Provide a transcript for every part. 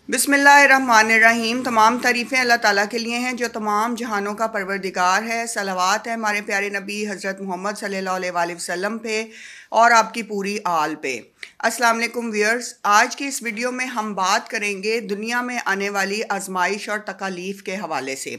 बिस्मिल्लाहिर्रहमानिर्रहीम। तमाम तारीफ़ें अल्लाह ताला के लिए हैं जो तमाम जहानों का परवरदिगार है। सलावत है हमारे प्यारे नबी हज़रत मोहम्मद सल्लल्लाहु अलैहि वसल्लम पे और आपकी पूरी आल पे। अस्सलाम वालेकुम व्यूअर्स, आज की इस वीडियो में हम बात करेंगे दुनिया में आने वाली आजमाइश और तकालीफ के हवाले से।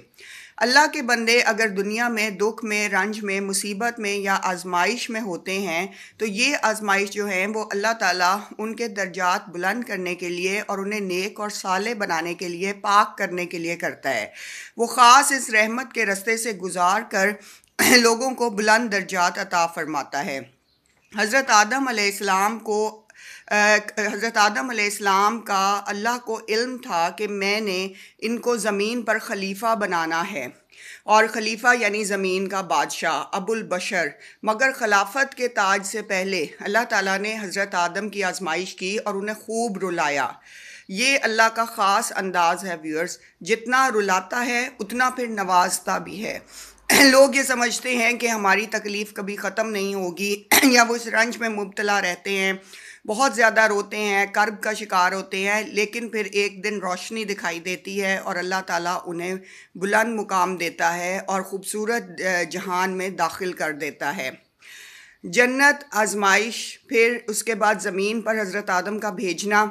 अल्लाह के बंदे अगर दुनिया में दुख में, रंज में, मुसीबत में या आजमाइश में होते हैं तो ये आजमाइश जो है वो अल्लाह ताला उनके दर्जात बुलंद करने के लिए और उन्हें नेक और साले बनाने के लिए, पाक करने के लिए करता है। वो ख़ास इस रहमत के रास्ते से गुजार कर लोगों को बुलंद दर्जात अता फरमाता है। हज़रत आदम अलैहिस्सलाम का अल्लाह को इल्म था कि मैंने इनको ज़मीन पर खलीफा बनाना है, और खलीफा यानी ज़मीन का बादशाह, अबुल बशर। मगर खिलाफत के ताज से पहले अल्लाह ताला ने हज़रत आदम की आजमाइश की और उन्हें खूब रुलाया। ये अल्लाह का ख़ास अंदाज़ है व्यूअर्स, जितना रुलाता है उतना फिर नवाजता भी है। लोग ये समझते हैं कि हमारी तकलीफ़ कभी ख़त्म नहीं होगी या वो इस रंज में मुब्तला रहते हैं, बहुत ज़्यादा रोते हैं, कर्ब का शिकार होते हैं, लेकिन फिर एक दिन रोशनी दिखाई देती है और अल्लाह ताला उन्हें बुलंद मुकाम देता है और ख़ूबसूरत जहान में दाखिल कर देता है। जन्नत, आजमाइश, फिर उसके बाद ज़मीन पर हज़रत आदम का भेजना,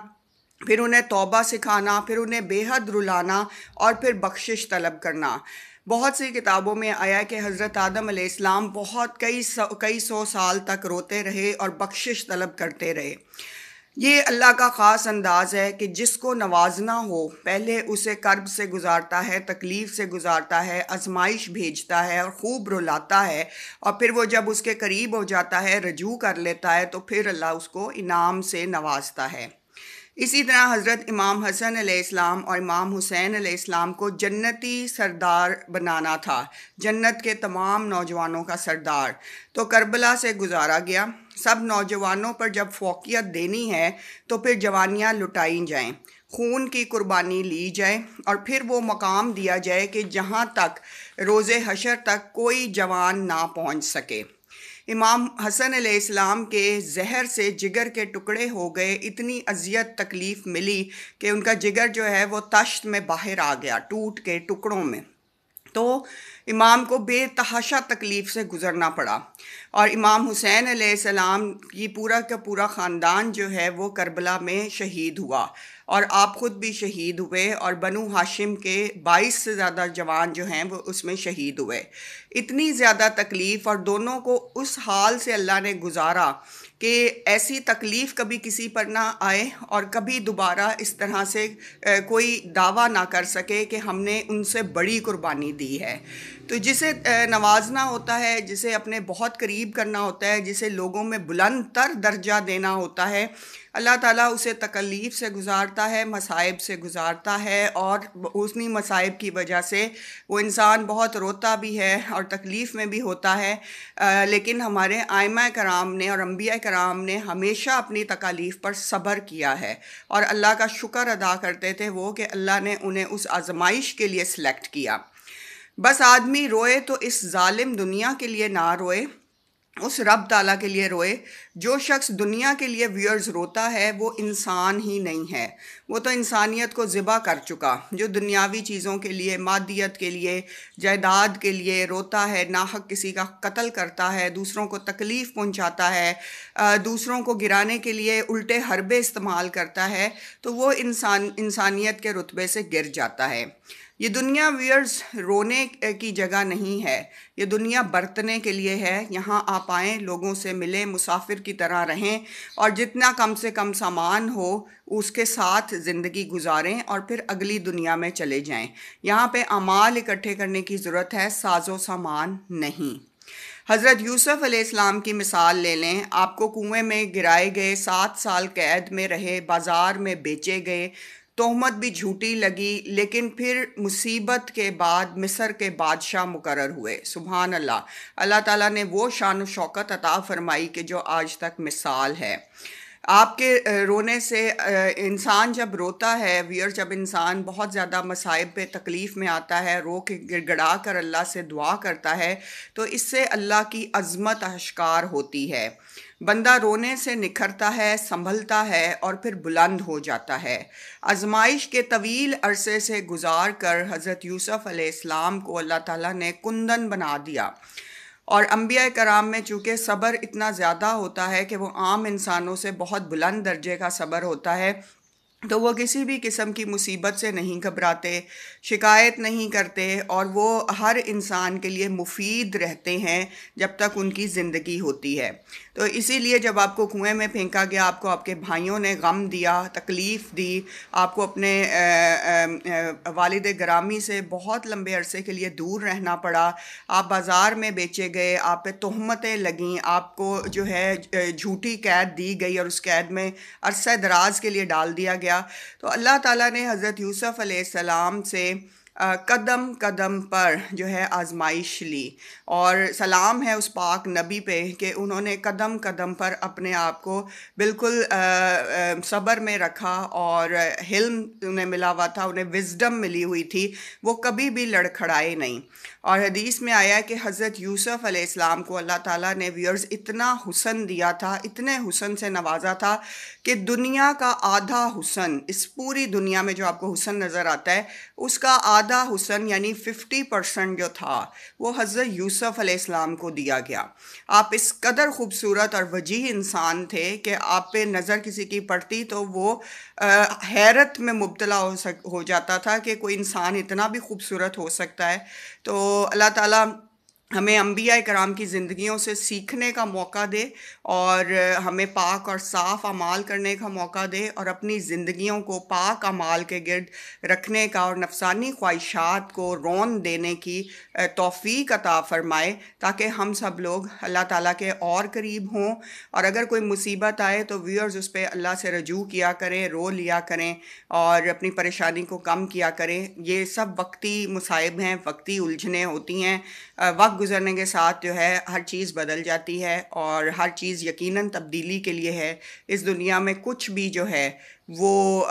फिर उन्हें तौबा सिखाना, फिर उन्हें बेहद रुलाना और फिर बख्शिश तलब करना। बहुत सी किताबों में आया कि हज़रत आदम अलैहिस्सलाम बहुत कई सौ साल तक रोते रहे और बख्शिश तलब करते रहे। ये अल्लाह का ख़ास अंदाज़ है कि जिसको नवाजना हो पहले उसे कर्ब से गुजारता है, तकलीफ़ से गुजारता है, आजमाइश भेजता है और ख़ूब रुलाता है, और फिर वो जब उसके करीब हो जाता है, रजू कर लेता है, तो फिर अल्लाह उसको इनाम से नवाजता है। इसी तरह हज़रत इमाम हसन अलैहिस्सलाम और इमाम हुसैन अलैहिस्सलाम को जन्नती सरदार बनाना था, जन्नत के तमाम नौजवानों का सरदार। तो करबला से गुजारा गया। सब नौजवानों पर जब फ़ौक़ियत देनी है तो फिर जवानियाँ लुटाई जाएं, खून की कुर्बानी ली जाए और फिर वो मकाम दिया जाए कि जहाँ तक रोज़े हशर तक कोई जवान ना पहुँच सके। इमाम हसन अलैहिस्सलाम के जहर से जिगर के टुकड़े हो गए, इतनी अजियत तकलीफ़ मिली कि उनका जिगर जो है वो तश्त में बाहर आ गया, टूट के टुकड़ों में। तो इमाम को बेतहाशा तकलीफ़ से गुज़रना पड़ा और इमाम हुसैन अलैहिस्सलाम की पूरा का पूरा ख़ानदान जो है वो करबला में शहीद हुआ, और आप ख़ुद भी शहीद हुए, और बनु हाशिम के 22 से ज़्यादा जवान जो हैं वो उसमें शहीद हुए। इतनी ज़्यादा तकलीफ़, और दोनों को उस हाल से अल्लाह ने गुजारा कि ऐसी तकलीफ़ कभी किसी पर ना आए और कभी दोबारा इस तरह से कोई दावा ना कर सके कि हमने उनसे बड़ी कुर्बानी दी है। तो जिसे नवाजना होता है, जिसे अपने बहुत करीब करना होता है, जिसे लोगों में बुलंद तर दर्जा देना होता है, अल्लाह ताला उसे तकलीफ़ से गुजारता है, मसाइब से गुजारता है, और उन्हीं मसाइब की वजह से वो इंसान बहुत रोता भी है और तकलीफ़ में भी होता है। लेकिन हमारे आइमा कराम ने और अंबिया कराम ने हमेशा अपनी तकालीफ़ पर सब्र किया है और अल्लाह का शुक्र अदा करते थे वो कि अल्लाह ने उन्हें उस आजमाइश के लिए सिलेक्ट किया। बस आदमी रोए तो इस जालिम दुनिया के लिए ना रोए, उस रब ताला के लिए रोए। जो शख्स दुनिया के लिए व्यूअर्स रोता है वो इंसान ही नहीं है, वो तो इंसानियत को ज़िबा कर चुका। जो दुनियावी चीज़ों के लिए, मादियत के लिए, जायदाद के लिए रोता है, नाहक किसी का कत्ल करता है, दूसरों को तकलीफ़ पहुंचाता है, दूसरों को गिराने के लिए उल्टे हरबे इस्तेमाल करता है, तो वो इंसानियत के रुतबे से गिर जाता है। ये दुनिया व्यूअर्स रोने की जगह नहीं है, ये दुनिया बरतने के लिए है। यहाँ आप आएँ, लोगों से मिलें, मुसाफिर की तरह रहें, और जितना कम से कम सामान हो उसके साथ ज़िंदगी गुजारें और फिर अगली दुनिया में चले जाएं। यहाँ पे अमाल इकट्ठे करने की ज़रूरत है, साजो सामान नहीं। हज़रत यूसुफ़ अलैहिस्सलाम की मिसाल ले लें। आपको कुएं में गिराए गए, 7 साल कैद में रहे, बाज़ार में बेचे गए, तोहमत भी झूठी लगी, लेकिन फिर मुसीबत के बाद मिस्र के बादशाह मुकर्रर हुए। सुभान अल्लाह, अल्लाह ताला ने वो शान व शौकत अता फरमाई कि जो आज तक मिसाल है। آپ کے رونے سے انسان جب روتا ہے جب انسان بہت زیادہ مصائب پہ تکلیف میں آتا ہے، رو کے گڑ گڑا کر اللہ سے دعا کرتا ہے، تو اس سے اللہ کی عظمت آشکار ہوتی ہے۔ بندہ رونے سے نکھرتا ہے، سنبھلتا ہے اور پھر بلند ہو جاتا ہے۔ آزمائش کے طویل عرصے سے گزار کر حضرت یوسف علیہ السلام کو اللہ تعالیٰ نے کندن بنا دیا، اور انبیاء کرام میں چونکہ صبر اتنا زیادہ ہوتا ہے کہ وہ عام انسانوں سے بہت بلند درجے کا صبر ہوتا ہے، تو وہ کسی بھی قسم کی مصیبت سے نہیں گھبراتے، شکایت نہیں کرتے، اور وہ ہر انسان کے لیے مفید رہتے ہیں جب تک ان کی زندگی ہوتی ہے۔ تو اسی لیے جب آپ کو کنویں میں پھینکا گیا، آپ کو آپ کے بھائیوں نے غم دیا، تکلیف دی، آپ کو اپنے والد گرامی سے بہت لمبے عرصے کے لیے دور رہنا پڑا، آپ بازار میں بیچے گئے، آپ پہ تہمتیں لگیں، آپ کو جو ہے جھوٹی قید دی گئی اور اس قید میں عرصہ دراز کے لیے ڈال دیا گیا، تو اللہ تعالیٰ نے حضرت یوسف علیہ السلام سے قدم قدم پر جو ہے آزمائش لی، اور سلام ہے اس پاک نبی پہ کہ انہوں نے قدم قدم پر اپنے آپ کو بالکل صبر میں رکھا، اور حلم انہیں ملا ہوا تھا، انہیں وزڈم ملی ہوئی تھی، وہ کبھی بھی لڑکھڑائے نہیں۔ اور حدیث میں آیا کہ حضرت یوسف علیہ السلام کو اللہ تعالیٰ نے اتنا حسن دیا تھا، اتنے حسن سے نوازا تھا کہ دنیا کا آدھا حسن، اس پوری دنیا میں جو آپ کو حسن نظر آتا ہے، اس کا آدھا حسن یعنی 50% جو تھا وہ حضرت یوسف علیہ السلام کو دیا گیا۔ آپ اس قدر خوبصورت اور وجیح انسان تھے کہ آپ پہ نظر کسی کی پڑتی تو وہ حیرت میں مبتلا ہو جاتا تھا کہ کوئی انسان اتنا بھی خوبصورت ہو سکتا ہے۔ تو اللہ تعالیٰ ہمیں انبیاء کرام کی زندگیوں سے سیکھنے کا موقع دے، اور ہمیں پاک اور صاف اعمال کرنے کا موقع دے، اور اپنی زندگیوں کو پاک اعمال کے گرد رکھنے کا اور نفسانی خواہشات کو رون دینے کی توفیق عطا فرمائے، تاکہ ہم سب لوگ اللہ تعالیٰ کے اور قریب ہوں، اور اگر کوئی مصیبت آئے تو ویورز اس پہ اللہ سے رجوع کیا کریں، رو لیا کریں، اور اپنی پریشانی کو کم کیا کریں۔ یہ سب وقتی مصائب ہیں، وقتی الجھنیں ہوتی ہیں، وقت گزرنے کے ساتھ جو ہے ہر چیز بدل جاتی ہے، اور ہر چیز یقیناً تبدیلی کے لیے ہے۔ اس دنیا میں کچھ بھی جو ہے وہ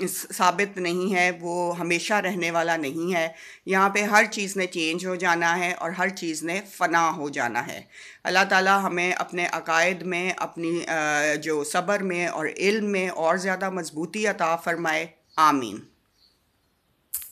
ثابت نہیں ہے، وہ ہمیشہ رہنے والا نہیں ہے۔ یہاں پہ ہر چیز نے چینج ہو جانا ہے، اور ہر چیز نے فنا ہو جانا ہے۔ اللہ تعالیٰ ہمیں اپنے عقائد میں، اپنی جو صبر میں اور علم میں اور زیادہ مضبوطی عطا فرمائے۔ آمین۔